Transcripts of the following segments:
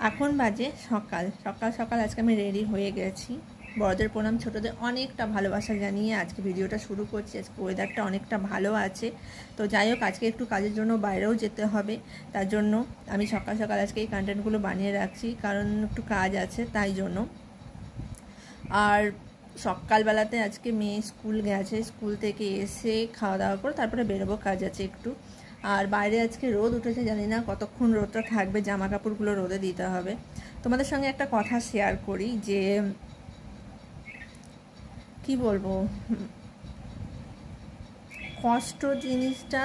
এখন বাজে সকাল সকাল সকাল আজকে আমি রেডি হয়ে গেছি। বড়দের প্রণাম, ছোটদের অনেকটা ভালোবাসা জানিয়ে আজকে ভিডিওটা শুরু করছি। আজকে ওয়েদারটা অনেকটা ভালো আছে, তো যাই হোক আজকে একটু কাজের জন্য বাইরেও যেতে হবে, তার জন্য আমি সকাল সকাল আজকে এই কন্টেন্টগুলো বানিয়ে রাখছি, কারণ একটু কাজ আছে তাই জন্য। আর সকালবেলাতে আজকে মেয়ে স্কুল গেছে, স্কুল থেকে এসে খাওয়া দাওয়া করে তারপরে বেরোবো, কাজ আছে একটু। আর বাইরে আজকে রোদ উঠেছে, জানি না কতক্ষণ রোদটা থাকবে, জামা কাপড়গুলো রোদে দিতে হবে। তোমাদের সঙ্গে একটা কথা শেয়ার করি যে কি বলবো, কষ্ট জিনিসটা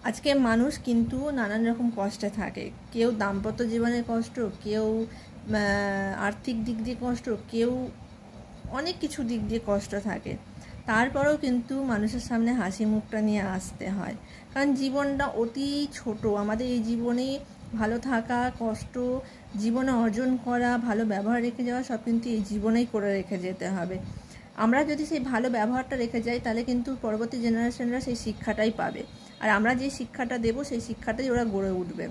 আজকে মানুষ কিন্তু নানান রকম কষ্টে থাকে। কেউ দাম্পত্য জীবনে কষ্ট, কেউ আর্থিক দিক দিয়ে কষ্ট, কেউ অনেক কিছু দিক দিয়ে কষ্ট থাকে। তারপরেও কিন্তু মানুষের সামনে হাসি মুখটা নিয়ে আসতে হয়, কারণ জীবনটা অতি ছোট। আমাদের এই জীবনে ভালো থাকা, কষ্ট জীবনে অর্জন করা, ভালো ব্যবহার রেখে যাওয়া সব কিন্তু এই জীবনেই করে রেখে যেতে হবে। আমরা যদি সেই ভালো ব্যবহারটা রেখে যাই তাহলে কিন্তু পরবর্তী জেনারেশনরা সেই শিক্ষাটাই পাবে, আর আমরা যে শিক্ষাটা দেব সেই শিক্ষাটাই ওরা গড়ে উঠবে।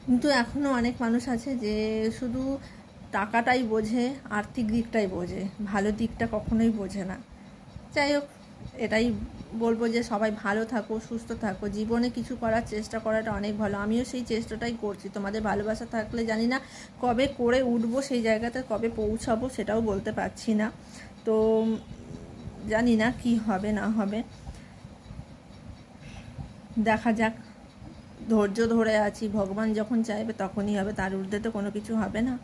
কিন্তু এখনও অনেক মানুষ আছে যে শুধু টাকাটাই বোঝে, আর্থিক দিকটাই বোঝে, ভালো দিকটা কখনোই বোঝে না। যাই হোক, এটাই বলবো যে সবাই ভালো থাকো, সুস্থ থাকো, জীবনে কিছু করার চেষ্টা করাটা অনেক ভালো। আমিও সেই চেষ্টাটাই করছি। তোমাদের ভালোবাসা থাকলে জানি না কবে করে উঠবো সেই জায়গাতে, কবে পৌঁছাবো সেটাও বলতে পারছি না। তো জানি না কি হবে না হবে, দেখা যাক। ধৈর্য ধরে আছি, ভগবান যখন চাইবে তখনই হবে, তার ঊর্ধ্বে তো কোনো কিছু হবে না।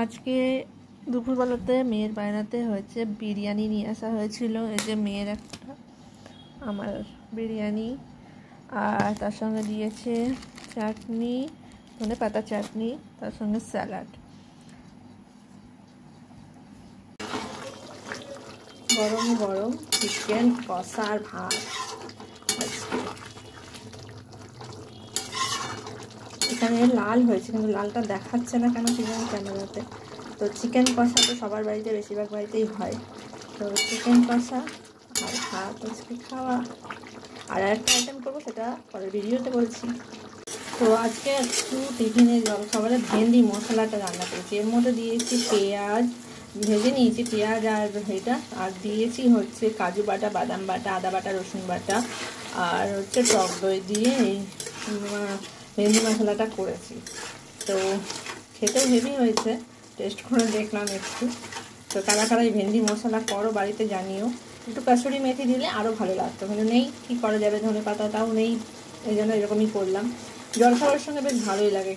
আজকে দুপুরবেলাতে মেয়ের বায়নাতে হয়েছে বিরিয়ানি নিয়ে আসা হয়েছিল। এই যে মেয়ের একটা, আমার বিরিয়ানি, আর তার সঙ্গে দিয়েছে চাটনি, ধনে পাতা চাটনি, তার সঙ্গে স্যালাড। গরম গরম চিকেন কষা আর ভাত। এখানে লাল হয়েছে কিন্তু লালটা দেখাচ্ছে না কেন কি জানি ক্যামেরাতে। তো চিকেন কষা তো সবার বাড়িতে, বেশিরভাগ বাড়িতেই হয়। তো চিকেন কষা আর ভাত আজকে খাওয়া। আর একটা আইটেম করবো, সেটা পরের ভিডিওতে বলছি। তো আজকে একটু টিফিনে জলখাবারে ভেন্ডি মশলাটা রান্না করেছি। এর মধ্যে দিয়েছি পেঁয়াজ, ভেজে নিয়েছি পেঁয়াজ আর এটা, আর দিয়েছি হচ্ছে কাজু বাটা, বাদাম বাটা, আদা বাটা, রসুন বাটা, আর হচ্ছে টক দই দিয়ে এই ভেন্ডি মশলাটা করেছি। তো খেতেও হেভি হয়েছে, টেস্ট করে দেখলাম একটু। তো কারা কারা এই ভেন্ডি মশলা করো বাড়িতে জানিও। একটু কাসুরি মেথি দিলে আরও ভালো লাগতো, কিন্তু নেই, কী করা যাবে, ধনে পাতাটাও নেই, এই জন্য এরকমই করলাম। জলখাবারের সঙ্গে বেশ ভালোই লাগে।